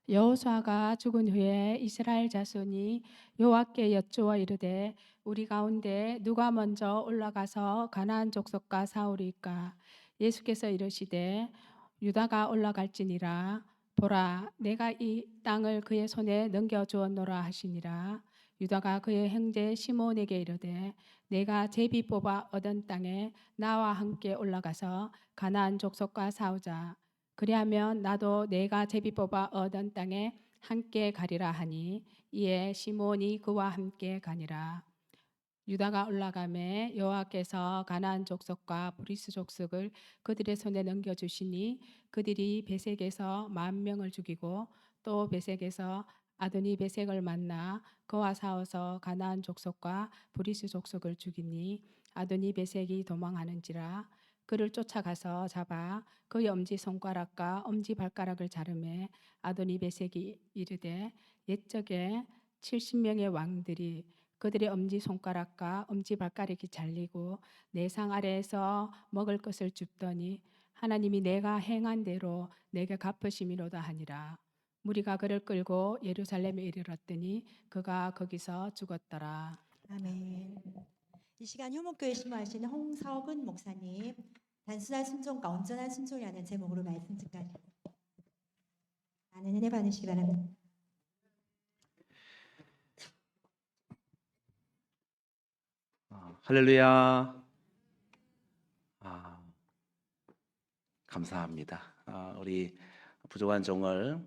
여호수아가 죽은 후에 이스라엘 자손이 여호와께 여쭈어 이르되 우리 가운데 누가 먼저 올라가서 가나안 족속과 싸우리까? 예수께서 이르시되 유다가 올라갈지니라. 보라, 내가 이 땅을 그의 손에 넘겨 주었노라 하시니라. 유다가 그의 형제 시몬에게 이르되 내가 제비 뽑아 얻은 땅에 나와 함께 올라가서 가나안 족속과 싸우자. 그리하면 나도 내가 제비 뽑아 얻은 땅에 함께 가리라 하니 이에 시몬이 그와 함께 가니라. 유다가 올라가매 여호와께서 가나안 족속과 브리스 족속을 그들의 손에 넘겨주시니 그들이 베색에서 10,000명을 죽이고 또 베색에서 아도니 베색을 만나 그와 싸워서 가나안 족속과 브리스 족속을 죽이니 아도니 베색이 도망하는지라. 그를 쫓아가서 잡아 그의 엄지 손가락과 엄지 발가락을 자르매 아도니 베색이 이르되 옛적에 70명의 왕들이 그들의 엄지 손가락과 엄지 발가락이 잘리고 내 상 아래에서 먹을 것을 줍더니 하나님이 내가 행한 대로 내게 갚으심이로다 하니라. 무리가 그를 끌고 예루살렘에 이르렀더니 그가 거기서 죽었더라. 아멘. 이 시간 효목교회 신부하시는 홍석은 목사님, 단순한 순종과 온전한 순종이라는 제목으로 말씀 증가하십니다. 많은 은혜 받으시기 바랍니다. 할렐루야. 감사합니다. 우리 부족한 종을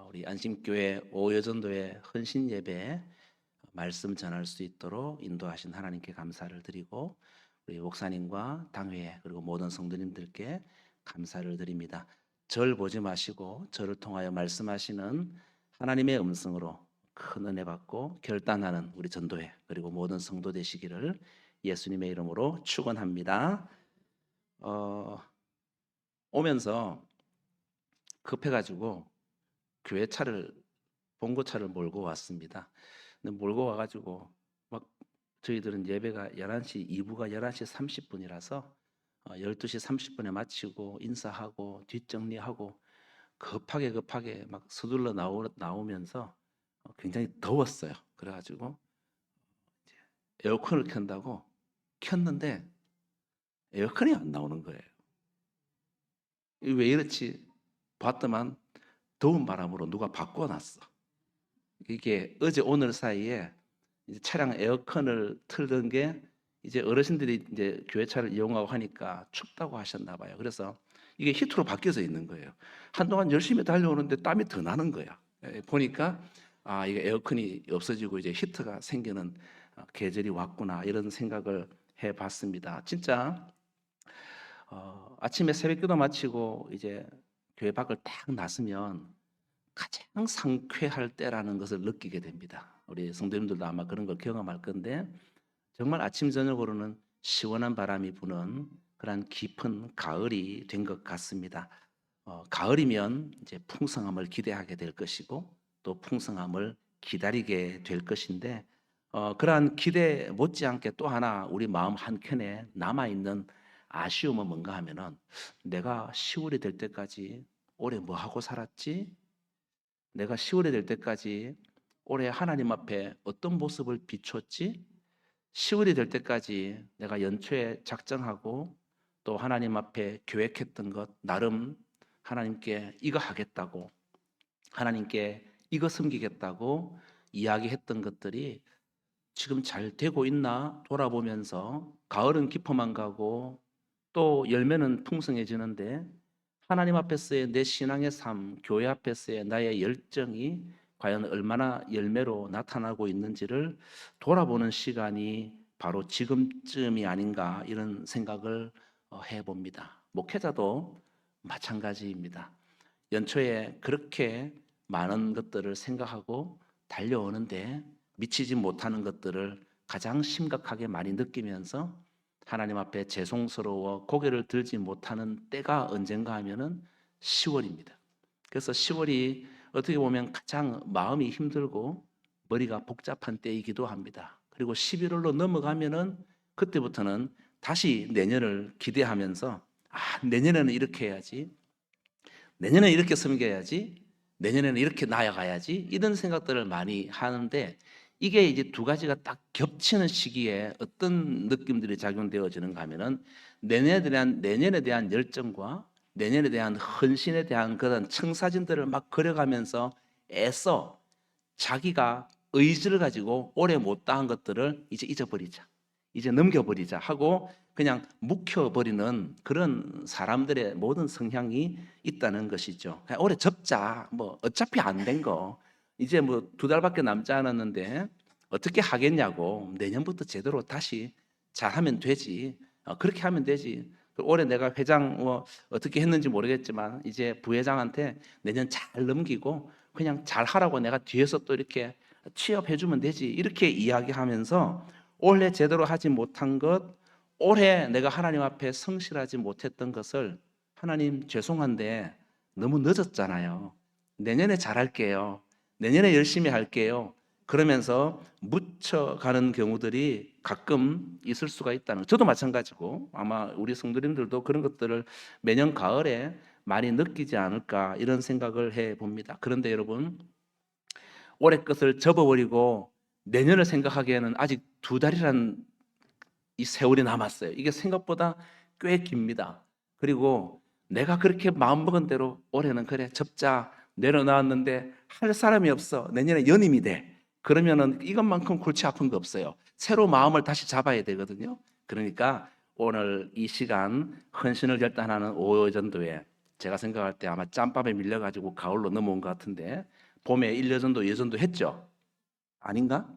우리 안심교회 오여전도회 헌신 예배 말씀 전할 수 있도록 인도하신 하나님께 감사를 드리고 우리 목사님과 당회 그리고 모든 성도님들께 감사를 드립니다. 절 보지 마시고 저를 통하여 말씀하시는 하나님의 음성으로 큰 은혜 받고 결단하는 우리 전도회 그리고 모든 성도 되시기를 예수님의 이름으로 축원합니다. 오면서 급해가지고 교회 차를 봉고차를 몰고 왔습니다. 근데 몰고 와가지고 막 저희들은 예배가 11시 2부가 11시 30분이라서 12시 30분에 마치고 인사하고 뒷정리하고 급하게 막 서둘러 나오면서 굉장히 더웠어요. 그래가지고 이제 에어컨을 켠다고 켰는데 에어컨이 안 나오는 거예요. 왜 이렇지 봤더만 더운 바람으로 누가 바꿔놨어. 이게 어제 오늘 사이에 이제 차량 에어컨을 틀던 게 이제 어르신들이 이제 교회차를 이용하고 하니까 춥다고 하셨나 봐요. 그래서 이게 히트로 바뀌어져 있는 거예요. 한동안 열심히 달려오는데 땀이 더 나는 거야. 보니까 이게 에어컨이 없어지고 이제 히트가 생기는 계절이 왔구나 이런 생각을 해봤습니다. 진짜 아침에 새벽기도 마치고 이제 교회 밖을 딱 나서면 가장 상쾌할 때라는 것을 느끼게 됩니다. 우리 성도님들도 아마 그런 걸 경험할 건데 정말 아침 저녁으로는 시원한 바람이 부는 그런 깊은 가을이 된 것 같습니다. 가을이면 이제 풍성함을 기대하게 될 것이고 또 풍성함을 기다리게 될 것인데 그러한 기대 못지않게 또 하나 우리 마음 한켠에 남아있는 아쉬움은 뭔가 하면은 내가 10월이 될 때까지 올해 뭐 하고 살았지? 내가 10월이 될 때까지 올해 하나님 앞에 어떤 모습을 비췄지? 10월이 될 때까지 내가 연초에 작정하고 또 하나님 앞에 계획했던 것 나름 하나님께 이거 하겠다고 하나님께 이거 섬기겠다고 이야기했던 것들이 지금 잘 되고 있나 돌아보면서 가을은 깊어만 가고 또 열매는 풍성해지는데 하나님 앞에서의 내 신앙의 삶, 교회 앞에서의 나의 열정이 과연 얼마나 열매로 나타나고 있는지를 돌아보는 시간이 바로 지금쯤이 아닌가 이런 생각을 해봅니다. 목회자도 마찬가지입니다. 연초에 그렇게 많은 것들을 생각하고 달려오는데 미치지 못하는 것들을 가장 심각하게 많이 느끼면서 하나님 앞에 죄송스러워 고개를 들지 못하는 때가 언젠가 하면은 10월입니다. 그래서 10월이 어떻게 보면 가장 마음이 힘들고 머리가 복잡한 때이기도 합니다. 그리고 11월로 넘어가면은 그때부터는 다시 내년을 기대하면서 내년에는 이렇게 해야지, 내년에 이렇게 섬겨야지, 내년에는 이렇게 나아가야지 이런 생각들을 많이 하는데 이게 이제 두 가지가 딱 겹치는 시기에 어떤 느낌들이 작용되어지는가 하면은 내년에 대한 열정과 내년에 대한 헌신에 대한 그런 청사진들을 막 그려가면서 애써 자기가 의지를 가지고 오래 못다한 것들을 이제 잊어버리자. 이제 넘겨버리자 하고 그냥 묵혀버리는 그런 사람들의 모든 성향이 있다는 것이죠. 그냥 오래 접자. 뭐 어차피 안 된 거. 이제 뭐 2달밖에 남지 않았는데 어떻게 하겠냐고. 내년부터 제대로 다시 잘하면 되지. 그렇게 하면 되지. 올해 내가 회장 뭐 어떻게 했는지 모르겠지만 이제 부회장한테 내년 잘 넘기고 그냥 잘 하라고 내가 뒤에서 또 이렇게 취업해 주면 되지. 이렇게 이야기하면서 올해 제대로 하지 못한 것, 올해 내가 하나님 앞에 성실하지 못했던 것을 하나님 죄송한데 너무 늦었잖아요. 내년에 잘할게요. 내년에 열심히 할게요. 그러면서 묻혀가는 경우들이 가끔 있을 수가 있다는 거. 저도 마찬가지고 아마 우리 성도님들도 그런 것들을 매년 가을에 많이 느끼지 않을까 이런 생각을 해 봅니다. 그런데 여러분 올해 것을 접어버리고 내년을 생각하기에는 아직 2달이란 이 세월이 남았어요. 이게 생각보다 꽤 깁니다. 그리고 내가 그렇게 마음먹은 대로 올해는 그래 접자 내려놨는데 할 사람이 없어. 내년에 연임이 돼. 그러면은 이것만큼 골치 아픈 거 없어요. 새로 마음을 다시 잡아야 되거든요. 그러니까 오늘 이 시간 헌신을 결단하는 오여전도에 제가 생각할 때 아마 짬밥에 밀려가지고 가을로 넘어온 것 같은데 봄에 1여전도 예전도 했죠? 아닌가?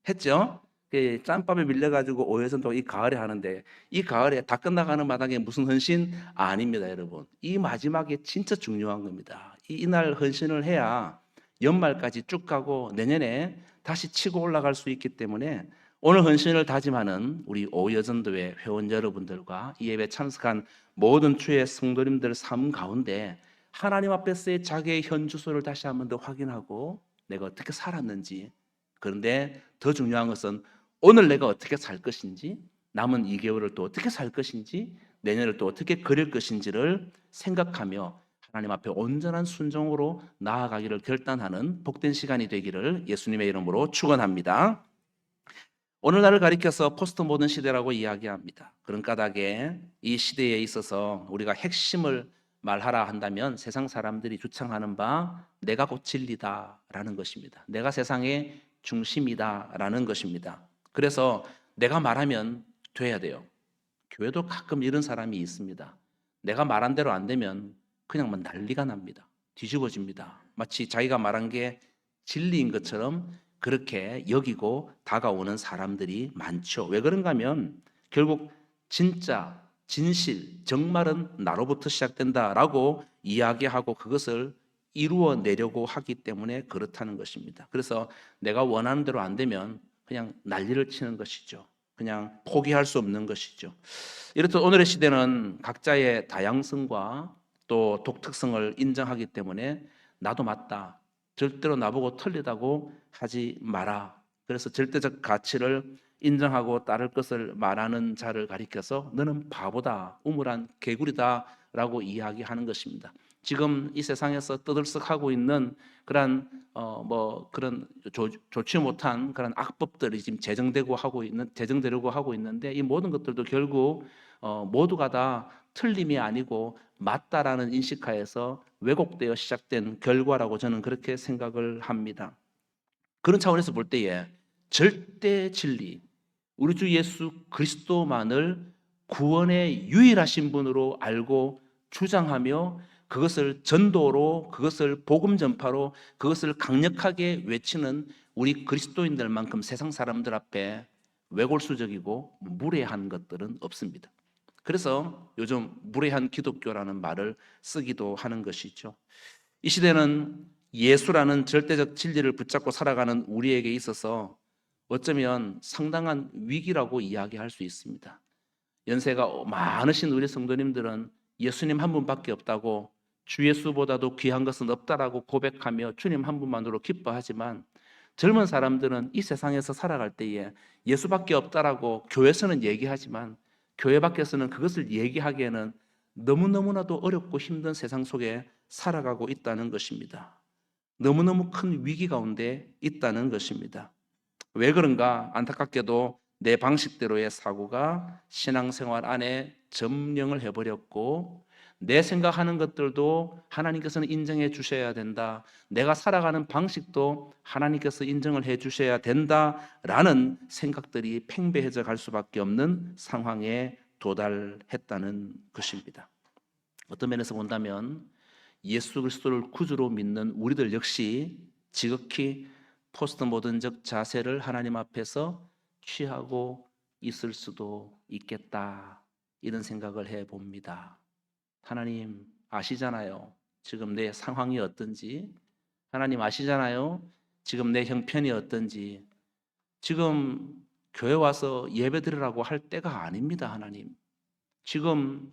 했죠? 그 짬밥에 밀려가지고 오해선도 이 가을에 하는데 이 가을에 다 끝나가는 마당에 무슨 헌신? 아닙니다, 여러분. 이 마지막에 진짜 중요한 겁니다. 이날 헌신을 해야 연말까지 쭉 가고 내년에 다시 치고 올라갈 수 있기 때문에 오늘 헌신을 다짐하는 우리 오여전도회 회원 여러분들과 이 예배 참석한 모든 주의 성도님들 삶 가운데 하나님 앞에서의 자기의 현 주소를 다시 한번 더 확인하고 내가 어떻게 살았는지, 그런데 더 중요한 것은 오늘 내가 어떻게 살 것인지, 남은 2개월을 또 어떻게 살 것인지, 내년을 또 어떻게 그릴 것인지를 생각하며 하나님 앞에 온전한 순종으로 나아가기를 결단하는 복된 시간이 되기를 예수님의 이름으로 축원합니다. 오늘날을 가리켜서 포스트 모던 시대라고 이야기합니다. 그런 까닭에 이 시대에 있어서 우리가 핵심을 말하라 한다면 세상 사람들이 주창하는 바 내가 곧 진리다라는 것입니다. 내가 세상의 중심이다라는 것입니다. 그래서 내가 말하면 돼야 돼요. 교회도 가끔 이런 사람이 있습니다. 내가 말한 대로 안 되면 그냥 뭐 난리가 납니다. 뒤집어집니다. 마치 자기가 말한 게 진리인 것처럼 그렇게 여기고 다가오는 사람들이 많죠. 왜 그런가 하면 결국 진짜 진실, 정말은 나로부터 시작된다라고 이야기하고 그것을 이루어내려고 하기 때문에 그렇다는 것입니다. 그래서 내가 원하는 대로 안 되면 그냥 난리를 치는 것이죠. 그냥 포기할 수 없는 것이죠. 이렇듯 오늘의 시대는 각자의 다양성과 또 독특성을 인정하기 때문에 나도 맞다. 절대로 나보고 틀리다고 하지 마라. 그래서 절대적 가치를 인정하고 따를 것을 말하는 자를 가리켜서 너는 바보다, 우물한 개구리다라고 이야기하는 것입니다. 지금 이 세상에서 떠들썩하고 있는 그런 그런 좋지 못한 그런 악법들이 지금 제정되려고 하고 있는데 이 모든 것들도 결국 모두가 다 틀림이 아니고 맞다라는 인식하에서 왜곡되어 시작된 결과라고 저는 그렇게 생각을 합니다. 그런 차원에서 볼 때에 절대 진리, 우리 주 예수 그리스도만을 구원의 유일하신 분으로 알고 주장하며 그것을 전도로, 그것을 복음 전파로, 그것을 강력하게 외치는 우리 그리스도인들만큼 세상 사람들 앞에 외골수적이고 무례한 것들은 없습니다. 그래서 요즘 무례한 기독교라는 말을 쓰기도 하는 것이죠. 이 시대는 예수라는 절대적 진리를 붙잡고 살아가는 우리에게 있어서 어쩌면 상당한 위기라고 이야기할 수 있습니다. 연세가 많으신 우리 성도님들은 예수님 한 분밖에 없다고, 주 예수보다도 귀한 것은 없다라고 고백하며 주님 한 분만으로 기뻐하지만 젊은 사람들은 이 세상에서 살아갈 때에 예수밖에 없다라고 교회에서는 얘기하지만 교회 밖에서는 그것을 얘기하기에는 너무너무나도 어렵고 힘든 세상 속에 살아가고 있다는 것입니다. 너무너무 큰 위기 가운데 있다는 것입니다. 왜 그런가? 안타깝게도 내 방식대로의 사고가 신앙생활 안에 점령을 해버렸고, 내 생각하는 것들도 하나님께서는 인정해 주셔야 된다, 내가 살아가는 방식도 하나님께서 인정을 해 주셔야 된다라는 생각들이 팽배해져 갈 수밖에 없는 상황에 도달했다는 것입니다. 어떤 면에서 본다면 예수 그리스도를 구주로 믿는 우리들 역시 지극히 포스트 모던적 자세를 하나님 앞에서 취하고 있을 수도 있겠다, 이런 생각을 해봅니다. 하나님 아시잖아요, 지금 내 상황이 어떤지. 하나님 아시잖아요, 지금 내 형편이 어떤지. 지금 교회 와서 예배 드리라고 할 때가 아닙니다. 하나님, 지금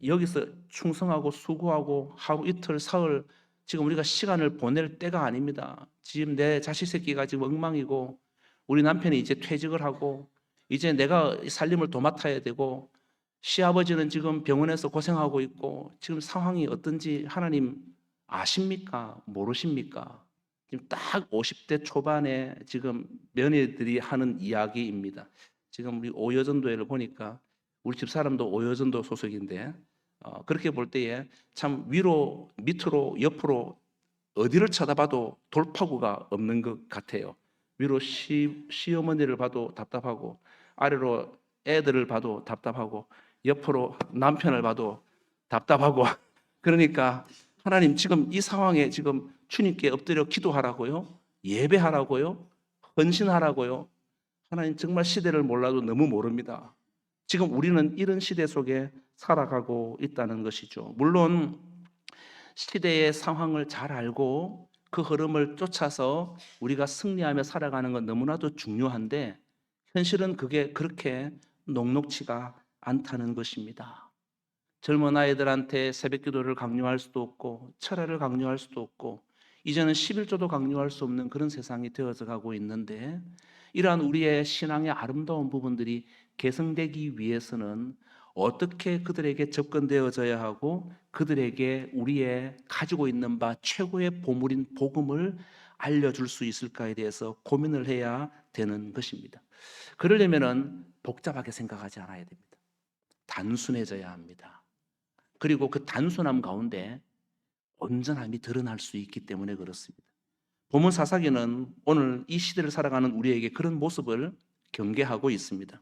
여기서 충성하고 수고하고 하루 이틀 사흘 지금 우리가 시간을 보낼 때가 아닙니다. 지금 내 자식 새끼가 지금 엉망이고, 우리 남편이 이제 퇴직을 하고 이제 내가 살림을 도맡아야 되고, 시아버지는 지금 병원에서 고생하고 있고, 지금 상황이 어떤지 하나님 아십니까? 모르십니까? 지금 딱 50대 초반에 지금 며느리들이 하는 이야기입니다. 지금 우리 오여전도회를 보니까 우리 집 사람도 오여전도 소속인데, 그렇게 볼 때에 참 위로 밑으로 옆으로 어디를 쳐다봐도 돌파구가 없는 것 같아요. 위로 시어머니를 봐도 답답하고, 아래로 애들을 봐도 답답하고, 옆으로 남편을 봐도 답답하고. 그러니까 하나님 지금 이 상황에 지금 주님께 엎드려 기도하라고요? 예배하라고요? 헌신하라고요? 하나님 정말 시대를 몰라도 너무 모릅니다. 지금 우리는 이런 시대 속에 살아가고 있다는 것이죠. 물론 시대의 상황을 잘 알고 그 흐름을 쫓아서 우리가 승리하며 살아가는 건 너무나도 중요한데, 현실은 그게 그렇게 녹록치가 않다는 것입니다. 젊은 아이들한테 새벽 기도를 강요할 수도 없고 철야를 강요할 수도 없고, 이제는 11조도 강요할 수 없는 그런 세상이 되어져 가고 있는데, 이러한 우리의 신앙의 아름다운 부분들이 개성되기 위해서는 어떻게 그들에게 접근되어져야 하고, 그들에게 우리의 가지고 있는 바 최고의 보물인 복음을 알려줄 수 있을까에 대해서 고민을 해야 되는 것입니다. 그러려면 복잡하게 생각하지 않아야 됩니다. 단순해져야 합니다. 그리고 그 단순함 가운데 온전함이 드러날 수 있기 때문에 그렇습니다. 본문 사사기는 오늘 이 시대를 살아가는 우리에게 그런 모습을 경계하고 있습니다.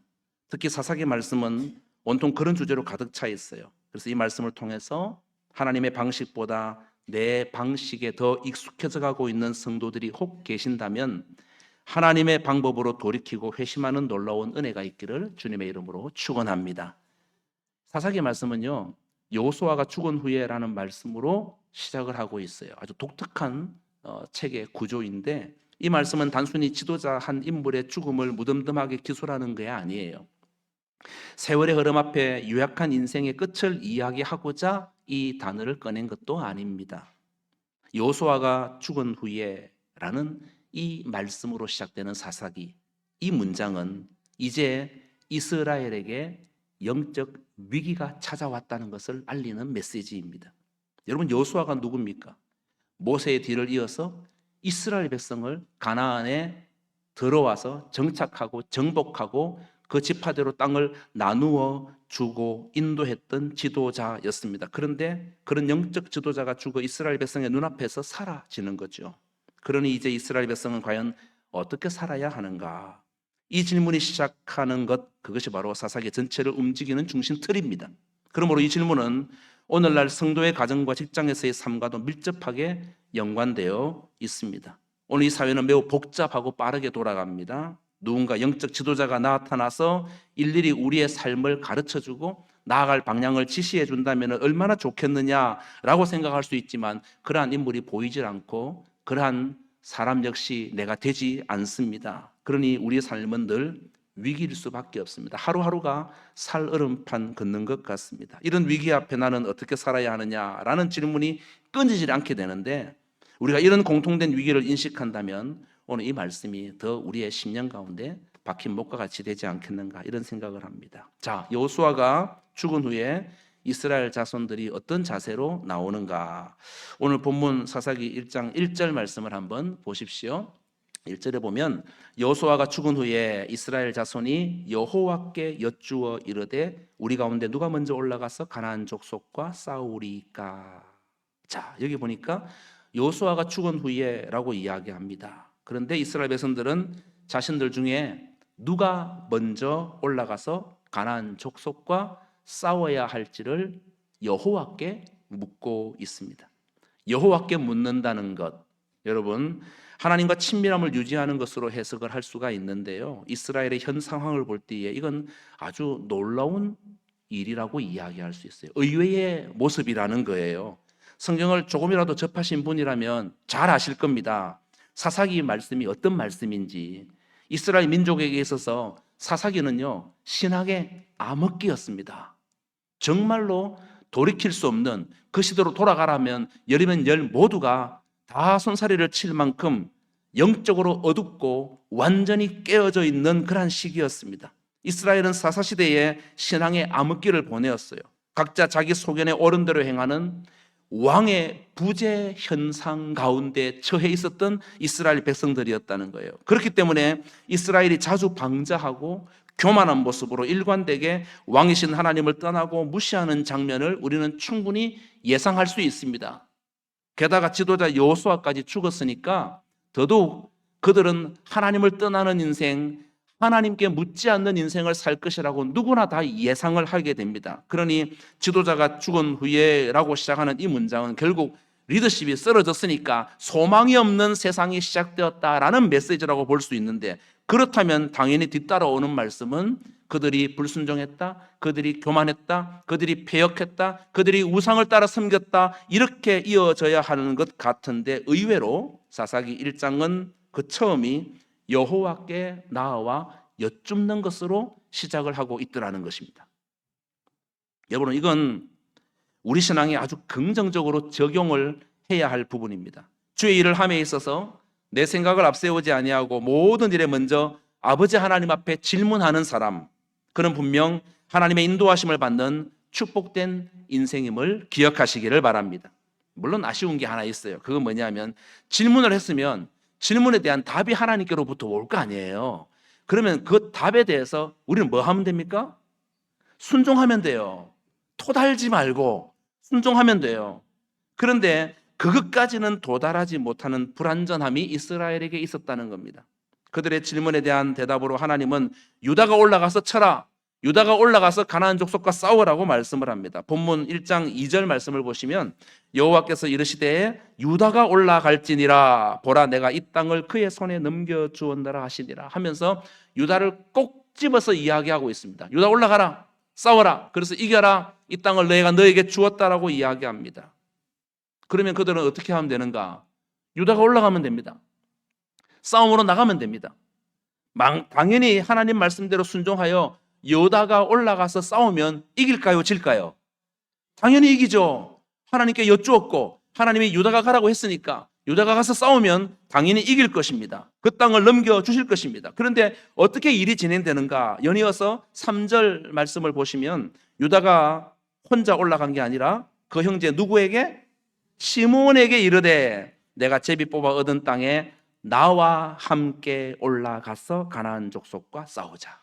특히 사사기 말씀은 온통 그런 주제로 가득 차 있어요. 그래서 이 말씀을 통해서 하나님의 방식보다 내 방식에 더 익숙해져 가고 있는 성도들이 혹 계신다면, 하나님의 방법으로 돌이키고 회심하는 놀라운 은혜가 있기를 주님의 이름으로 축원합니다. 사사기 말씀은요, 여호수아가 죽은 후에라는 말씀으로 시작을 하고 있어요. 아주 독특한 책의 구조인데, 이 말씀은 단순히 지도자 한 인물의 죽음을 무덤덤하게 기술하는 게 아니에요. 세월의 흐름 앞에 유약한 인생의 끝을 이야기하고자 이 단어를 꺼낸 것도 아닙니다. 여호수아가 죽은 후에라는 이 말씀으로 시작되는 사사기, 이 문장은 이제 이스라엘에게 영적 위기가 찾아왔다는 것을 알리는 메시지입니다. 여러분, 여호수아가 누굽니까? 모세의 뒤를 이어서 이스라엘 백성을 가나안에 들어와서 정착하고 정복하고 그 지파대로 땅을 나누어 주고 인도했던 지도자였습니다. 그런데 그런 영적 지도자가 죽어 이스라엘 백성의 눈앞에서 사라지는 거죠. 그러니 이제 이스라엘 백성은 과연 어떻게 살아야 하는가? 이 질문이 시작하는 것, 그것이 바로 사사기 전체를 움직이는 중심 틀입니다. 그러므로 이 질문은 오늘날 성도의 가정과 직장에서의 삶과도 밀접하게 연관되어 있습니다. 오늘 이 사회는 매우 복잡하고 빠르게 돌아갑니다. 누군가 영적 지도자가 나타나서 일일이 우리의 삶을 가르쳐주고 나아갈 방향을 지시해 준다면 얼마나 좋겠느냐라고 생각할 수 있지만, 그러한 인물이 보이질 않고 그러한 사람 역시 내가 되지 않습니다. 그러니 우리의 삶은 늘 위기일 수밖에 없습니다. 하루하루가 살얼음판 걷는 것 같습니다. 이런 위기 앞에 나는 어떻게 살아야 하느냐라는 질문이 끊이질 않게 되는데, 우리가 이런 공통된 위기를 인식한다면 오늘 이 말씀이 더 우리의 심령 가운데 박힌 목과 같이 되지 않겠는가, 이런 생각을 합니다. 자, 여호수아가 죽은 후에 이스라엘 자손들이 어떤 자세로 나오는가? 오늘 본문 사사기 1장 1절 말씀을 한번 보십시오. 1절에 보면 여호수아가 죽은 후에 이스라엘 자손이 여호와께 여쭈어 이르되 우리 가운데 누가 먼저 올라가서 가나안 족속과 싸우리까? 자, 여기 보니까 여호수아가 죽은 후에라고 이야기합니다. 그런데 이스라엘 백성들은 자신들 중에 누가 먼저 올라가서 가나안 족속과 싸워야 할지를 여호와께 묻고 있습니다. 여호와께 묻는다는 것, 여러분 하나님과 친밀함을 유지하는 것으로 해석을 할 수가 있는데요, 이스라엘의 현 상황을 볼 때에 이건 아주 놀라운 일이라고 이야기할 수 있어요. 의외의 모습이라는 거예요. 성경을 조금이라도 접하신 분이라면 잘 아실 겁니다. 사사기 말씀이 어떤 말씀인지. 이스라엘 민족에게 있어서 사사기는요, 신학의 암흑기였습니다. 정말로 돌이킬 수 없는, 그 시대로 돌아가라면 열이면 열 모두가 다 손사래를 칠 만큼 영적으로 어둡고 완전히 깨어져 있는 그러한 시기였습니다. 이스라엘은 사사시대에 신앙의 암흑기를 보내었어요. 각자 자기 소견에 옳은 대로 행하는 왕의 부재 현상 가운데 처해 있었던 이스라엘 백성들이었다는 거예요. 그렇기 때문에 이스라엘이 자주 방자하고 교만한 모습으로 일관되게 왕이신 하나님을 떠나고 무시하는 장면을 우리는 충분히 예상할 수 있습니다. 게다가 지도자 여호수아까지 죽었으니까 더더욱 그들은 하나님을 떠나는 인생, 하나님께 묻지 않는 인생을 살 것이라고 누구나 다 예상을 하게 됩니다. 그러니 지도자가 죽은 후에라고 시작하는 이 문장은 결국 리더십이 쓰러졌으니까 소망이 없는 세상이 시작되었다라는 메시지라고 볼 수 있는데, 그렇다면 당연히 뒤따라오는 말씀은 그들이 불순종했다, 그들이 교만했다, 그들이 패역했다, 그들이 우상을 따라 섬겼다, 이렇게 이어져야 하는 것 같은데, 의외로 사사기 1장은 그 처음이 여호와께 나아와 여쭙는 것으로 시작을 하고 있더라는 것입니다. 여러분, 이건 우리 신앙에 아주 긍정적으로 적용을 해야 할 부분입니다. 주의 일을 함에 있어서 내 생각을 앞세우지 아니하고 모든 일에 먼저 아버지 하나님 앞에 질문하는 사람, 그는 분명 하나님의 인도하심을 받는 축복된 인생임을 기억하시기를 바랍니다. 물론 아쉬운 게 하나 있어요. 그건 뭐냐면, 질문을 했으면 질문에 대한 답이 하나님께로부터 올 거 아니에요. 그러면 그 답에 대해서 우리는 뭐 하면 됩니까? 순종하면 돼요. 토달지 말고 순종하면 돼요. 그런데 그것까지는 도달하지 못하는 불완전함이 이스라엘에게 있었다는 겁니다. 그들의 질문에 대한 대답으로 하나님은 유다가 올라가서 쳐라, 유다가 올라가서 가나안 족속과 싸우라고 말씀을 합니다. 본문 1장 2절 말씀을 보시면 여호와께서 이르시되 유다가 올라갈지니라, 보라 내가 이 땅을 그의 손에 넘겨주었노라 하시니라 하면서 유다를 꼭 집어서 이야기하고 있습니다. 유다 올라가라, 싸워라, 그래서 이겨라, 이 땅을 내가 너에게 주었다라고 이야기합니다. 그러면 그들은 어떻게 하면 되는가? 유다가 올라가면 됩니다. 싸움으로 나가면 됩니다. 당연히 하나님 말씀대로 순종하여 유다가 올라가서 싸우면 이길까요? 질까요? 당연히 이기죠. 하나님께 여쭈었고 하나님이 유다가 가라고 했으니까 유다가 가서 싸우면 당연히 이길 것입니다. 그 땅을 넘겨주실 것입니다. 그런데 어떻게 일이 진행되는가? 연이어서 3절 말씀을 보시면 유다가 혼자 올라간 게 아니라 그 형제 누구에게? 시므온에게 이르되 내가 제비 뽑아 얻은 땅에 나와 함께 올라가서 가나안 족속과 싸우자.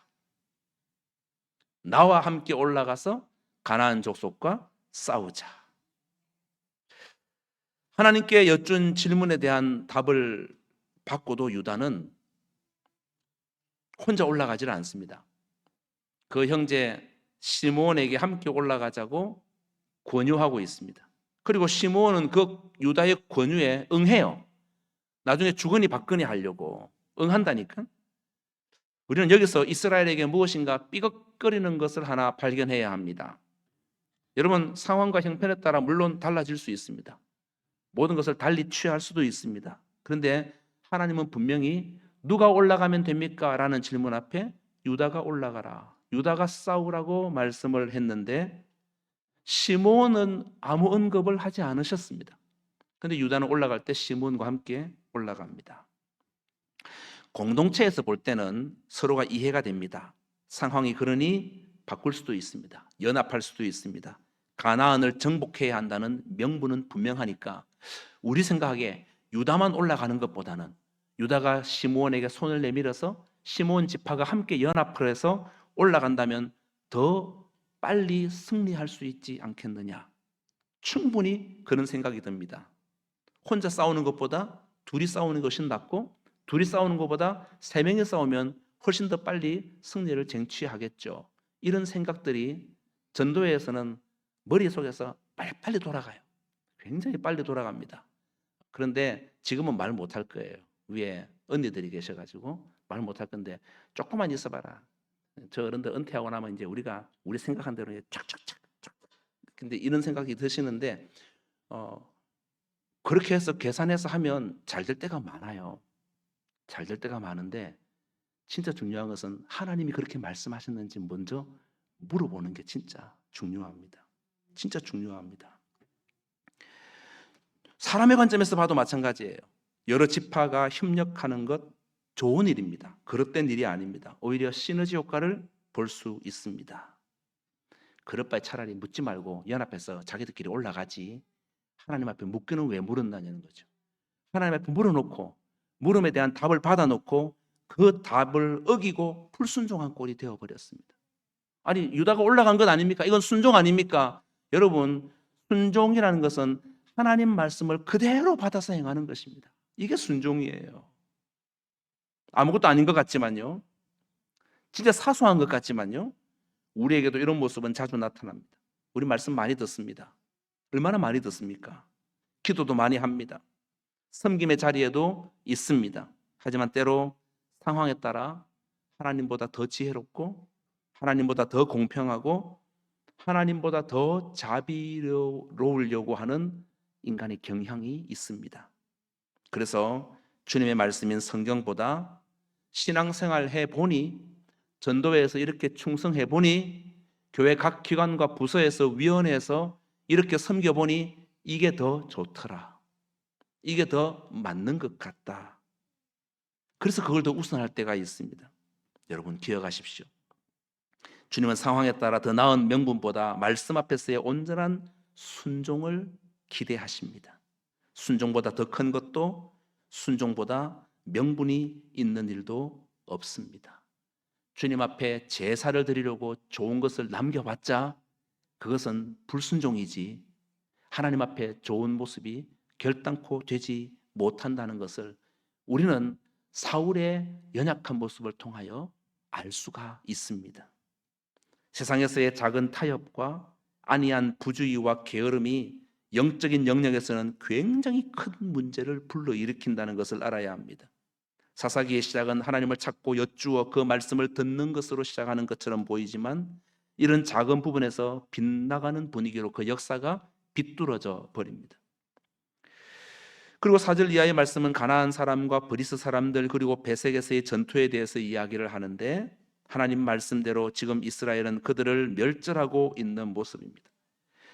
나와 함께 올라가서 가나안 족속과 싸우자. 하나님께 여쭌 질문에 대한 답을 받고도 유다는 혼자 올라가지를 않습니다. 그 형제 시므온에게 함께 올라가자고 권유하고 있습니다. 그리고 시므온은 그 유다의 권유에 응해요. 나중에 주거니 받거니 하려고 응한다니까. 우리는 여기서 이스라엘에게 무엇인가 삐걱거리는 것을 하나 발견해야 합니다. 여러분, 상황과 형편에 따라 물론 달라질 수 있습니다. 모든 것을 달리 취할 수도 있습니다. 그런데 하나님은 분명히 누가 올라가면 됩니까? 라는 질문 앞에 유다가 올라가라, 유다가 싸우라고 말씀을 했는데 시므온은 아무 언급을 하지 않으셨습니다. 그런데 유다는 올라갈 때 시므온과 함께 올라갑니다. 공동체에서 볼 때는 서로가 이해가 됩니다. 상황이 그러니 바꿀 수도 있습니다. 연합할 수도 있습니다. 가나안을 정복해야 한다는 명분은 분명하니까 우리 생각에 유다만 올라가는 것보다는 유다가 시므온에게 손을 내밀어서 시므온 지파가 함께 연합을 해서 올라간다면 더 빨리 승리할 수 있지 않겠느냐. 충분히 그런 생각이 듭니다. 혼자 싸우는 것보다 둘이 싸우는 것이 낫고 둘이 싸우는 것보다 세 명이 싸우면 훨씬 더 빨리 승리를 쟁취하겠죠. 이런 생각들이 전도회에서는 머릿속에서 빨리빨리 돌아가요. 굉장히 빨리 돌아갑니다. 그런데 지금은 말 못할 거예요. 위에 언니들이 계셔가지고 말 못할 건데 조금만 있어봐라. 저 어른들 은퇴하고 나면 이제 우리가 우리 생각한 대로 촥촥촥. 근데 이런 생각이 드시는데 그렇게 해서 계산해서 하면 잘 될 때가 많아요. 잘 될 때가 많은데 진짜 중요한 것은 하나님이 그렇게 말씀하셨는지 먼저 물어보는 게 진짜 중요합니다. 진짜 중요합니다. 사람의 관점에서 봐도 마찬가지예요. 여러 지파가 협력하는 것 좋은 일입니다. 그릇된 일이 아닙니다. 오히려 시너지 효과를 볼 수 있습니다. 그럴 바에 차라리 묻지 말고 연합해서 자기들끼리 올라가지 하나님 앞에 묻기는 왜 물었느냐는 거죠. 하나님 앞에 물어놓고 물음에 대한 답을 받아놓고 그 답을 어기고 불순종한 꼴이 되어버렸습니다. 아니 유다가 올라간 것 아닙니까? 이건 순종 아닙니까? 여러분 순종이라는 것은 하나님 말씀을 그대로 받아서 행하는 것입니다. 이게 순종이에요. 아무것도 아닌 것 같지만요. 진짜 사소한 것 같지만요. 우리에게도 이런 모습은 자주 나타납니다. 우리 말씀 많이 듣습니다. 얼마나 많이 듣습니까? 기도도 많이 합니다. 섬김의 자리에도 있습니다. 하지만 때로 상황에 따라 하나님보다 더 지혜롭고 하나님보다 더 공평하고 하나님보다 더 자비로우려고 하는 인간의 경향이 있습니다. 그래서 주님의 말씀인 성경보다 신앙생활 해보니 전도회에서 이렇게 충성해 보니 교회 각 기관과 부서에서 위원회에서 이렇게 섬겨보니 이게 더 좋더라. 이게 더 맞는 것 같다. 그래서 그걸 더 우선할 때가 있습니다. 여러분 기억하십시오. 주님은 상황에 따라 더 나은 명분보다 말씀 앞에서의 온전한 순종을 기대하십니다. 순종보다 더 큰 것도 순종보다 명분이 있는 일도 없습니다. 주님 앞에 제사를 드리려고 좋은 것을 남겨봤자 그것은 불순종이지 하나님 앞에 좋은 모습이 결단코 되지 못한다는 것을 우리는 사울의 연약한 모습을 통하여 알 수가 있습니다. 세상에서의 작은 타협과 안이한 부주의와 게으름이 영적인 영역에서는 굉장히 큰 문제를 불러일으킨다는 것을 알아야 합니다. 사사기의 시작은 하나님을 찾고 여쭈어 그 말씀을 듣는 것으로 시작하는 것처럼 보이지만 이런 작은 부분에서 빗나가는 분위기로 그 역사가 비뚤어져 버립니다. 그리고 4절 이하의 말씀은 가나안 사람과 브리스 사람들 그리고 베색에서의 전투에 대해서 이야기를 하는데 하나님 말씀대로 지금 이스라엘은 그들을 멸절하고 있는 모습입니다.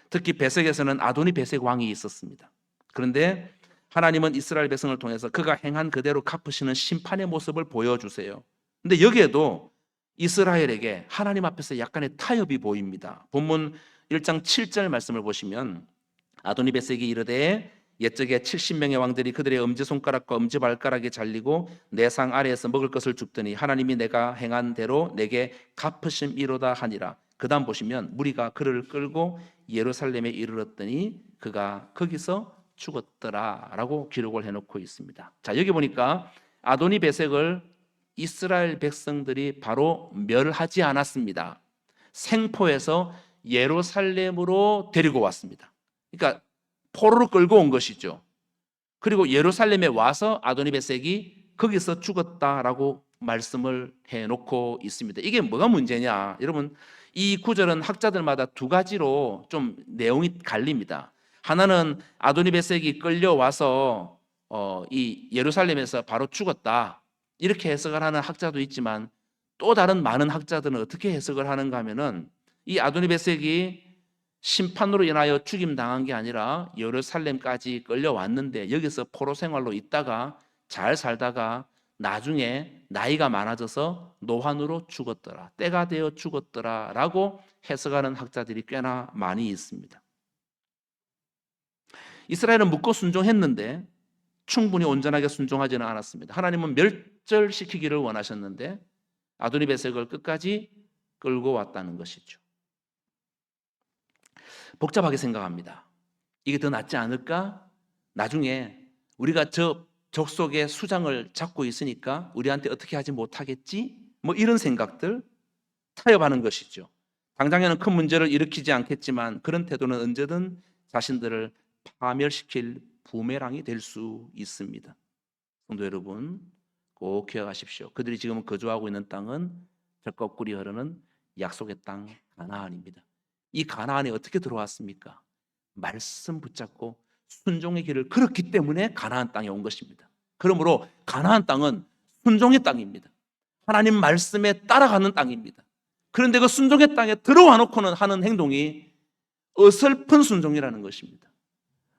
특히 베색에서는 아도니 베색 왕이 있었습니다. 그런데 하나님은 이스라엘 백성을 통해서 그가 행한 그대로 갚으시는 심판의 모습을 보여주세요. 근데 여기에도 이스라엘에게 하나님 앞에서 약간의 타협이 보입니다. 본문 1장 7절 말씀을 보시면 아도니 베색이 이르되 옛적에 70명의 왕들이 그들의 엄지손가락과 엄지발가락에 잘리고 내 상 아래에서 먹을 것을 줍더니 하나님이 내가 행한 대로 내게 갚으심이로다 하니라. 그 다음 보시면 무리가 그를 끌고 예루살렘에 이르렀더니 그가 거기서 죽었더라 라고 기록을 해놓고 있습니다. 자, 여기 보니까 아도니 베색을 이스라엘 백성들이 바로 멸하지 않았습니다. 생포해서 예루살렘으로 데리고 왔습니다. 그러니까 포로로 끌고 온 것이죠. 그리고 예루살렘에 와서 아도니 베색이 거기서 죽었다라고 말씀을 해놓고 있습니다. 이게 뭐가 문제냐? 여러분 이 구절은 학자들마다 두 가지로 좀 내용이 갈립니다. 하나는 아도니 베색이 끌려와서 이 예루살렘에서 바로 죽었다 이렇게 해석을 하는 학자도 있지만 또 다른 많은 학자들은 어떻게 해석을 하는가 하면은 이 아도니 베색이 심판으로 인하여 죽임당한 게 아니라 예루살렘까지 끌려왔는데 여기서 포로 생활로 있다가 잘 살다가 나중에 나이가 많아져서 노환으로 죽었더라, 때가 되어 죽었더라 라고 해석하는 학자들이 꽤나 많이 있습니다. 이스라엘은 묻고 순종했는데 충분히 온전하게 순종하지는 않았습니다. 하나님은 멸절시키기를 원하셨는데 아도니베섹을 끝까지 끌고 왔다는 것이죠. 복잡하게 생각합니다. 이게 더 낫지 않을까? 나중에 우리가 저 족속의 수장을 잡고 있으니까 우리한테 어떻게 하지 못하겠지? 뭐 이런 생각들 타협하는 것이죠. 당장에는 큰 문제를 일으키지 않겠지만 그런 태도는 언제든 자신들을 파멸시킬 부메랑이 될 수 있습니다. 성도 여러분, 꼭 기억하십시오. 그들이 지금 거주하고 있는 땅은 젖과 꿀이 흐르는 약속의 땅 가나안입니다. 이 가나안에 어떻게 들어왔습니까? 말씀 붙잡고 순종의 길을 걸었기 때문에 가나안 땅에 온 것입니다. 그러므로 가나안 땅은 순종의 땅입니다. 하나님 말씀에 따라가는 땅입니다. 그런데 그 순종의 땅에 들어와 놓고는 하는 행동이 어설픈 순종이라는 것입니다.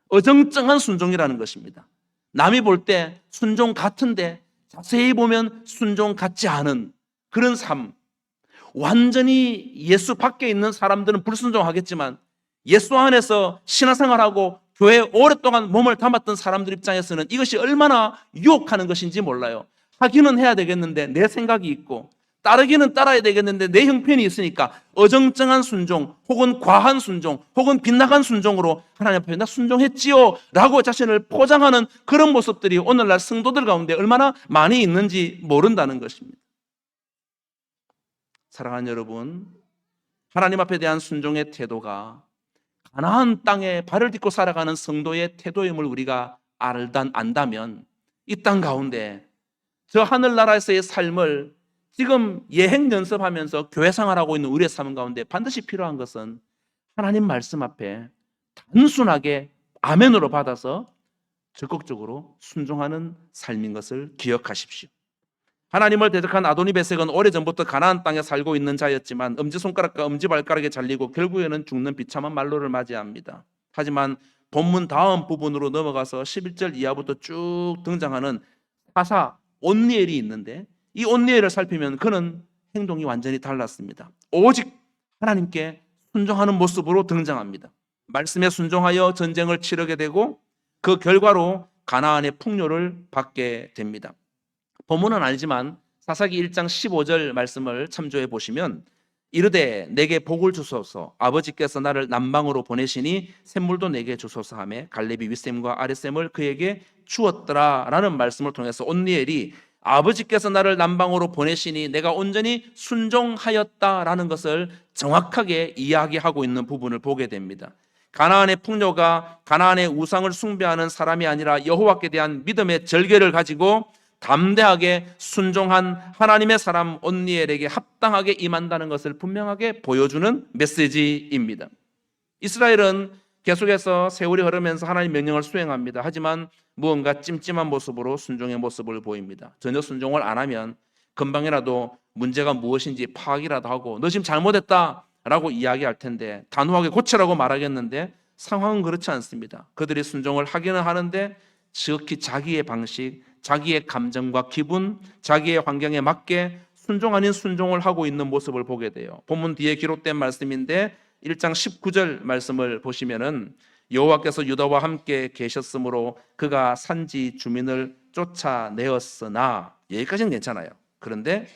어정쩡한 순종이라는 것입니다. 남이 볼 때 순종 같은데 자세히 보면 순종 같지 않은 그런 삶. 완전히 예수 밖에 있는 사람들은 불순종하겠지만 예수 안에서 신앙생활하고 교회에 오랫동안 몸을 담았던 사람들 입장에서는 이것이 얼마나 유혹하는 것인지 몰라요. 하기는 해야 되겠는데 내 생각이 있고 따르기는 따라야 되겠는데 내 형편이 있으니까 어정쩡한 순종 혹은 과한 순종 혹은 빗나간 순종으로 하나님 앞에 나 순종했지요 라고 자신을 포장하는 그런 모습들이 오늘날 성도들 가운데 얼마나 많이 있는지 모른다는 것입니다. 사랑하는 여러분, 하나님 앞에 대한 순종의 태도가 가나안 땅에 발을 딛고 살아가는 성도의 태도임을 우리가 안다면 이 땅 가운데 저 하늘나라에서의 삶을 지금 예행 연습하면서 교회 생활하고 있는 우리의 삶 가운데 반드시 필요한 것은 하나님 말씀 앞에 단순하게 아멘으로 받아서 적극적으로 순종하는 삶인 것을 기억하십시오. 하나님을 대적한 아도니베섹은 오래전부터 가나안 땅에 살고 있는 자였지만 엄지손가락과 엄지발가락에 잘리고 결국에는 죽는 비참한 말로를 맞이합니다. 하지만 본문 다음 부분으로 넘어가서 11절 이하부터 쭉 등장하는 사사 온니엘이 있는데 이 온니엘을 살피면 그는 행동이 완전히 달랐습니다. 오직 하나님께 순종하는 모습으로 등장합니다. 말씀에 순종하여 전쟁을 치르게 되고 그 결과로 가나안의 풍요를 받게 됩니다. 본문은 아니지만 사사기 1장 15절 말씀을 참조해 보시면 이르되 내게 복을 주소서 아버지께서 나를 남방으로 보내시니 샘물도 내게 주소서 하며 갈렙이 윗샘과 아랫샘을 그에게 주었더라 라는 말씀을 통해서 온니엘이 아버지께서 나를 남방으로 보내시니 내가 온전히 순종하였다라는 것을 정확하게 이야기하고 있는 부분을 보게 됩니다. 가나안의 풍요가 가나안의 우상을 숭배하는 사람이 아니라 여호와께 대한 믿음의 절개를 가지고 담대하게 순종한 하나님의 사람 온니엘에게 합당하게 임한다는 것을 분명하게 보여주는 메시지입니다. 이스라엘은 계속해서 세월이 흐르면서 하나님 명령을 수행합니다. 하지만 무언가 찜찜한 모습으로 순종의 모습을 보입니다. 전혀 순종을 안 하면 금방이라도 문제가 무엇인지 파악이라도 하고 너 지금 잘못했다라고 이야기할 텐데 단호하게 고치라고 말하겠는데 상황은 그렇지 않습니다. 그들이 순종을 하기는 하는데 지극히 자기의 방식, 자기의 감정과 기분, 자기의 환경에 맞게 순종 아닌 순종을 하고 있는 모습을 보게 돼요. 본문 뒤에 기록된 말씀인데 1장 19절 말씀을 보시면은 여호와께서 유다와 함께 계셨으므로 그가 산지 주민을 쫓아내었으나 여기까지는 괜찮아요. 그런데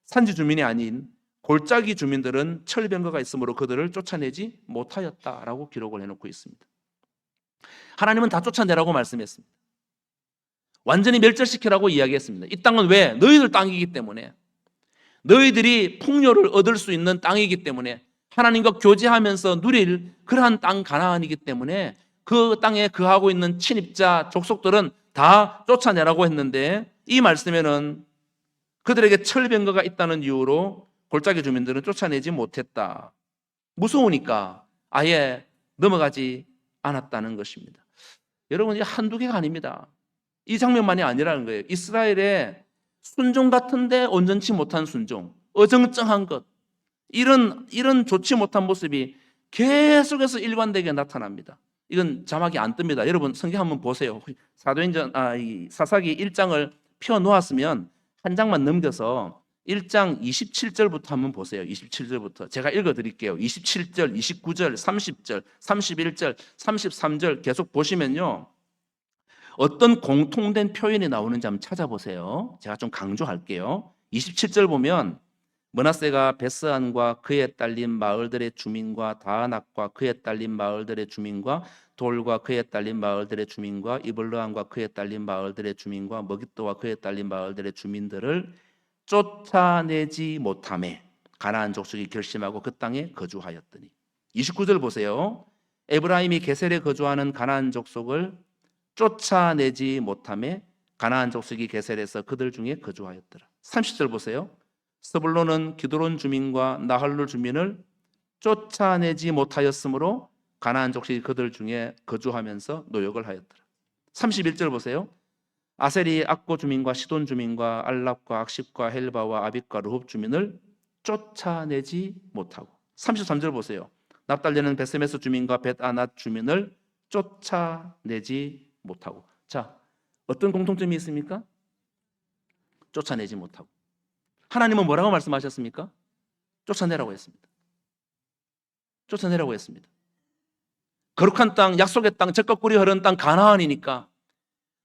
산지 주민이 아닌 골짜기 주민들은 철병거가 있으므로 그들을 쫓아내지 못하였다라고 기록을 해놓고 있습니다. 하나님은 다 쫓아내라고 말씀했습니다. 완전히 멸절시키라고 이야기했습니다. 이 땅은 왜? 너희들 땅이기 때문에, 너희들이 풍요를 얻을 수 있는 땅이기 때문에, 하나님과 교제하면서 누릴 그러한 땅 가나안이기 때문에 그 땅에 거하고 있는 친입자 족속들은 다 쫓아내라고 했는데 이 말씀에는 그들에게 철병거가 있다는 이유로 골짜기 주민들은 쫓아내지 못했다. 무서우니까 아예 넘어가지 않았다는 것입니다. 여러분, 이게 한두 개가 아닙니다. 이 장면만이 아니라는 거예요. 이스라엘의 순종 같은데 온전치 못한 순종, 어정쩡한 것, 이런 좋지 못한 모습이 계속해서 일관되게 나타납니다. 이건 자막이 안 뜹니다. 여러분 성경 한번 보세요. 사사기 1장을 펴 놓았으면 한 장만 넘겨서 1장 27절부터 한번 보세요. 27절부터 제가 읽어 드릴게요. 27절, 29절, 30절, 31절, 33절 계속 보시면요, 어떤 공통된 표현이 나오는지 한번 찾아보세요. 제가 좀 강조할게요. 27절 보면 므낫세가 베스안과 그에 딸린 마을들의 주민과 다낙과 그에 딸린 마을들의 주민과 돌과 그에 딸린 마을들의 주민과 이블르함과 그에 딸린 마을들의 주민과 머깃도와 그에 딸린 마을들의 주민들을 쫓아내지 못하매 가나안 족속이 결심하고 그 땅에 거주하였더니. 29절 보세요. 에브라임이 게셀에 거주하는 가나안 족속을 쫓아내지 못하매 가나안 족속이 게셀에서 그들 중에 거주하였더라. 30절 보세요. 스불론은 기드론 주민과 나할루 주민을 쫓아내지 못하였으므로 가나안 족속이 그들 중에 거주하면서 노역을 하였더라. 31절 보세요. 아셀이 악고 주민과 시돈 주민과 알랍과 악십과 헬바와 아빗과 르홉 주민을 쫓아내지 못하고. 33절 보세요. 납달리는 베세메스 주민과 벳아낫 주민을 쫓아내지 못하고. 자, 어떤 공통점이 있습니까? 쫓아내지 못하고. 하나님은 뭐라고 말씀하셨습니까? 쫓아내라고 했습니다. 쫓아내라고 했습니다. 거룩한 땅, 약속의 땅, 젖과 꿀이 흐르는 땅 가나안이니까,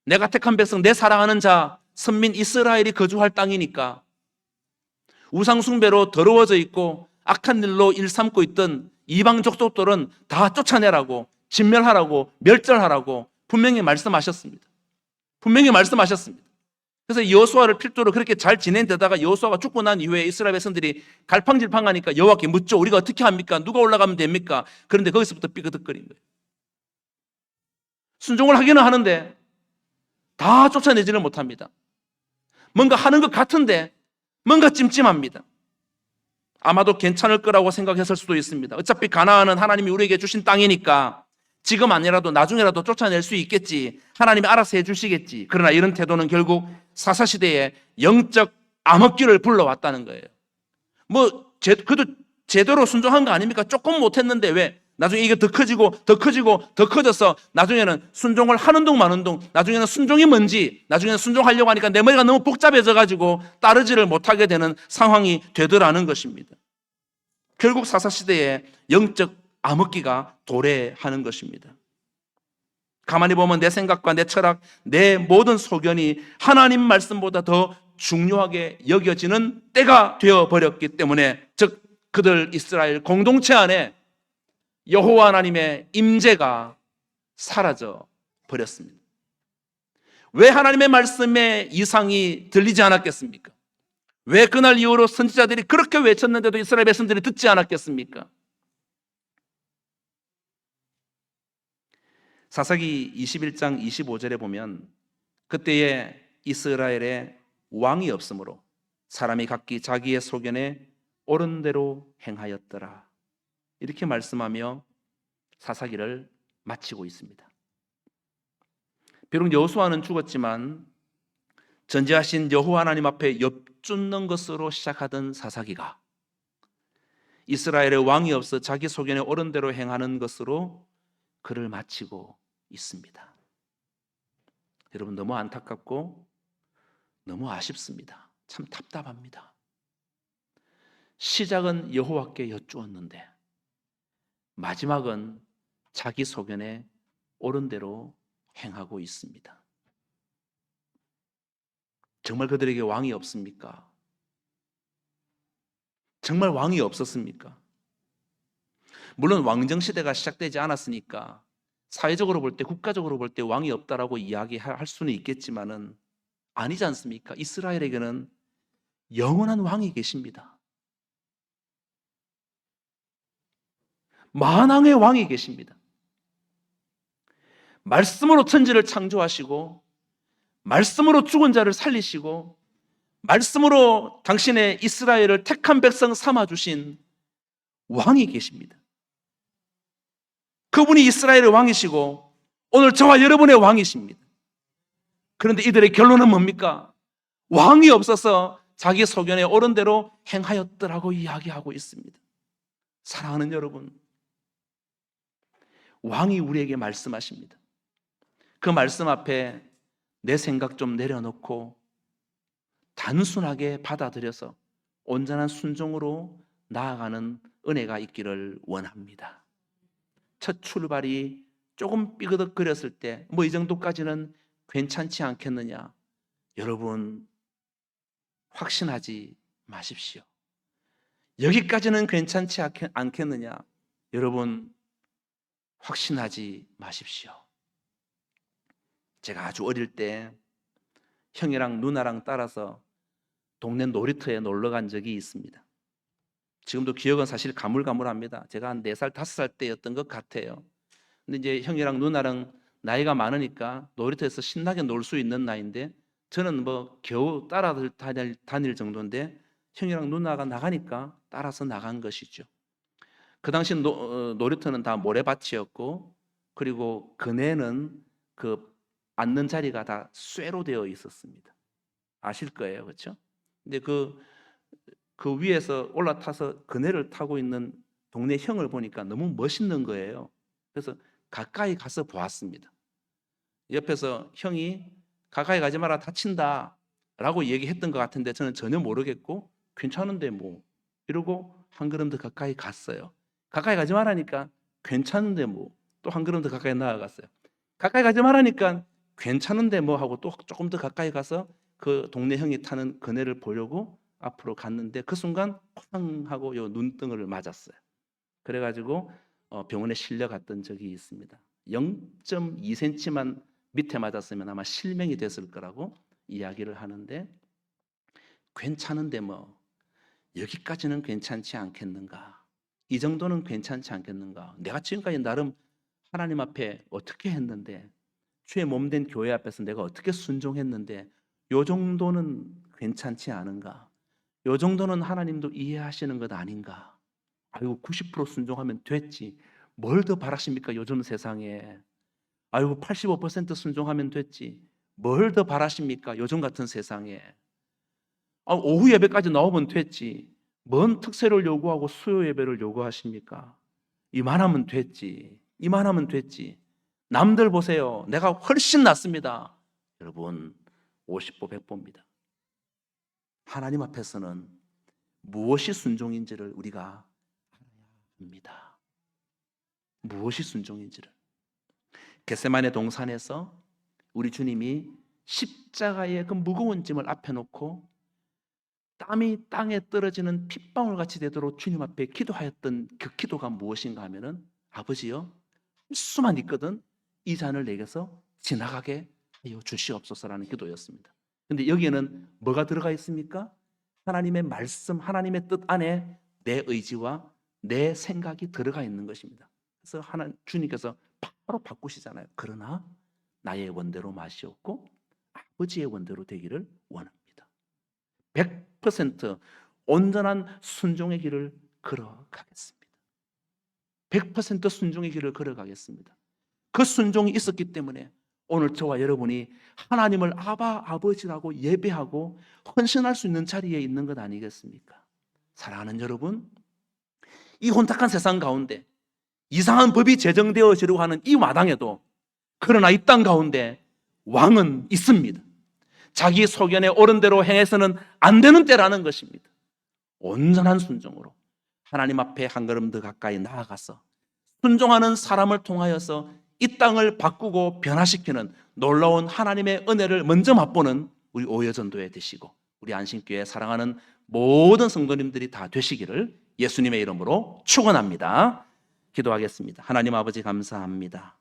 내가 택한 백성, 내 사랑하는 자, 선민 이스라엘이 거주할 땅이니까, 우상 숭배로 더러워져 있고 악한 일로 일삼고 있던 이방 족속들은 다 쫓아내라고, 진멸하라고, 멸절하라고 분명히 말씀하셨습니다. 분명히 말씀하셨습니다. 그래서 여호수아를 필두로 그렇게 잘 지낸 데다가 여호수아가 죽고 난 이후에 이스라엘 백성들이 갈팡질팡하니까 여호와께 묻죠. 우리가 어떻게 합니까? 누가 올라가면 됩니까? 그런데 거기서부터 삐그덕거린 거예요. 순종을 하기는 하는데 다 쫓아내지는 못합니다. 뭔가 하는 것 같은데 뭔가 찜찜합니다. 아마도 괜찮을 거라고 생각했을 수도 있습니다. 어차피 가나안은 하나님이 우리에게 주신 땅이니까 지금 아니라도 나중에라도 쫓아낼 수 있겠지, 하나님이 알아서 해주시겠지. 그러나 이런 태도는 결국 사사시대의 영적 암흑기를 불러왔다는 거예요. 그래도 제대로 순종한 거 아닙니까? 조금 못했는데 왜? 나중에 이게 더 커지고 더 커지고 더 커져서 나중에는 순종을 하는 둥 마는 둥, 나중에는 순종이 뭔지, 나중에는 순종하려고 하니까 내 머리가 너무 복잡해져 가지고 따르지를 못하게 되는 상황이 되더라는 것입니다. 결국 사사시대의 영적 암흑기가 도래하는 것입니다. 가만히 보면 내 생각과 내 철학, 내 모든 소견이 하나님 말씀보다 더 중요하게 여겨지는 때가 되어버렸기 때문에, 즉 그들 이스라엘 공동체 안에 여호와 하나님의 임재가 사라져 버렸습니다. 왜 하나님의 말씀에 이상이 들리지 않았겠습니까? 왜 그날 이후로 선지자들이 그렇게 외쳤는데도 이스라엘 백성들이 듣지 않았겠습니까? 사사기 21장 25절에 보면 그때에 이스라엘에 왕이 없으므로 사람이 각기 자기의 소견에 옳은 대로 행하였더라, 이렇게 말씀하며 사사기를 마치고 있습니다. 비록 여호수아는 죽었지만 전지하신 여호와 하나님 앞에 엽죽는 것으로 시작하던 사사기가 이스라엘의 왕이 없어 자기 소견에 옳은 대로 행하는 것으로 그를 마치고 있습니다. 여러분, 너무 안타깝고 너무 아쉽습니다. 참 답답합니다. 시작은 여호와께 여쭈었는데 마지막은 자기 소견에 옳은 대로 행하고 있습니다. 정말 그들에게 왕이 없습니까? 정말 왕이 없었습니까? 물론 왕정 시대가 시작되지 않았으니까 사회적으로 볼 때, 국가적으로 볼 때 왕이 없다라고 이야기할 수는 있겠지만은 아니지 않습니까? 이스라엘에게는 영원한 왕이 계십니다. 만왕의 왕이 계십니다. 말씀으로 천지를 창조하시고, 말씀으로 죽은 자를 살리시고, 말씀으로 당신의 이스라엘을 택한 백성 삼아주신 왕이 계십니다. 그분이 이스라엘의 왕이시고 오늘 저와 여러분의 왕이십니다. 그런데 이들의 결론은 뭡니까? 왕이 없어서 자기 소견에 옳은 대로 행하였더라고 이야기하고 있습니다. 사랑하는 여러분, 왕이 우리에게 말씀하십니다. 그 말씀 앞에 내 생각 좀 내려놓고 단순하게 받아들여서 온전한 순종으로 나아가는 은혜가 있기를 원합니다. 첫 출발이 조금 삐그덕거렸을 때 뭐 이 정도까지는 괜찮지 않겠느냐? 여러분 확신하지 마십시오. 여기까지는 괜찮지 않겠느냐? 여러분 확신하지 마십시오. 제가 아주 어릴 때 형이랑 누나랑 따라서 동네 놀이터에 놀러 간 적이 있습니다. 지금도 기억은 사실 가물가물합니다. 제가 한 4살, 5살 때였던 것 같아요. 근데 이제 형이랑 누나랑 나이가 많으니까 놀이터에서 신나게 놀 수 있는 나이인데 저는 뭐 겨우 따라 다닐 정도인데 형이랑 누나가 나가니까 따라서 나간 것이죠. 그 당시 놀이터는 다 모래밭이었고 그리고 그네는 그 앉는 자리가 다 쇠로 되어 있었습니다. 아실 거예요, 그렇죠? 근데 그 위에서 올라타서 그네를 타고 있는 동네 형을 보니까 너무 멋있는 거예요. 그래서 가까이 가서 보았습니다. 옆에서 형이 가까이 가지 마라 다친다 라고 얘기했던 것 같은데 저는 전혀 모르겠고 괜찮은데 뭐 이러고 한 걸음 더 가까이 갔어요. 가까이 가지 말라니까 괜찮은데 뭐 또 한 걸음 더 가까이 나아갔어요. 가까이 가지 말라니까 괜찮은데 뭐 하고 또 조금 더 가까이 가서 그 동네 형이 타는 그네를 보려고 앞으로 갔는데 그 순간 쾅 하고 요 눈등을 맞았어요. 그래가지고 병원에 실려갔던 적이 있습니다. 0.2cm만 밑에 맞았으면 아마 실명이 됐을 거라고 이야기를 하는데 괜찮은데 뭐 여기까지는 괜찮지 않겠는가? 이 정도는 괜찮지 않겠는가? 내가 지금까지 나름 하나님 앞에 어떻게 했는데 주의 몸된 교회 앞에서 내가 어떻게 순종했는데 요 정도는 괜찮지 않은가? 요 정도는 하나님도 이해하시는 것 아닌가? 아이고 90% 순종하면 됐지. 뭘 더 바라십니까? 요즘 세상에. 아이고 85% 순종하면 됐지. 뭘 더 바라십니까? 요즘 같은 세상에. 오후 예배까지 나오면 됐지. 뭔 특세를 요구하고 수요 예배를 요구하십니까? 이만하면 됐지. 이만하면 됐지. 남들 보세요. 내가 훨씬 낫습니다. 여러분 50보 100보입니다. 하나님 앞에서는 무엇이 순종인지를 우리가 알아야 합니다. 무엇이 순종인지를. 겟세마네 동산에서 우리 주님이 십자가의 그 무거운 짐을 앞에 놓고 땀이 땅에 떨어지는 핏방울 같이 되도록 주님 앞에 기도하였던 그 기도가 무엇인가 하면은 아버지요 할 수만 있거든 이 잔을 내게서 지나가게 하여 주시옵소서라는 기도였습니다. 근데 여기에는 뭐가 들어가 있습니까? 하나님의 말씀, 하나님의 뜻 안에 내 의지와 내 생각이 들어가 있는 것입니다. 그래서 주님께서 바로 바꾸시잖아요. 그러나 나의 원대로 마시옵고 아버지의 원대로 되기를 원합니다. 100% 온전한 순종의 길을 걸어가겠습니다. 100% 순종의 길을 걸어가겠습니다. 그 순종이 있었기 때문에 오늘 저와 여러분이 하나님을 아바 아버지라고 예배하고 헌신할 수 있는 자리에 있는 것 아니겠습니까? 사랑하는 여러분, 이 혼탁한 세상 가운데 이상한 법이 제정되어지려고 하는 이 마당에도 그러나 이 땅 가운데 왕은 있습니다. 자기 소견에 옳은 대로 행해서는 안 되는 때라는 것입니다. 온전한 순종으로 하나님 앞에 한 걸음 더 가까이 나아가서 순종하는 사람을 통하여서 이 땅을 바꾸고 변화시키는 놀라운 하나님의 은혜를 먼저 맛보는 우리 오여전도회 되시고 우리 안심교회 사랑하는 모든 성도님들이 다 되시기를 예수님의 이름으로 축원합니다. 기도하겠습니다. 하나님 아버지 감사합니다.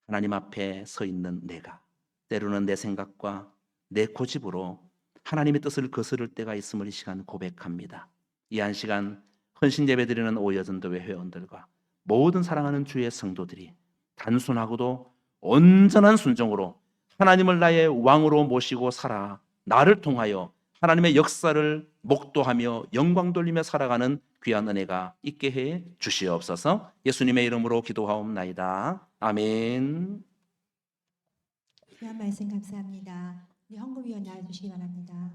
하나님 앞에 서 있는 내가 때로는 내 생각과 내 고집으로 하나님의 뜻을 거스를 때가 있음을 이 시간 고백합니다. 이 한 시간 헌신 예배드리는 오여전도회 회원들과 모든 사랑하는 주의 성도들이 단순하고도 온전한 순종으로 하나님을 나의 왕으로 모시고 살아 나를 통하여 하나님의 역사를 목도하며 영광 돌리며 살아가는 귀한 은혜가 있게 해 주시옵소서. 예수님의 이름으로 기도하옵나이다. 아멘. 귀한 말씀 감사합니다. 우리 헌금위원 나와주시기 바랍니다.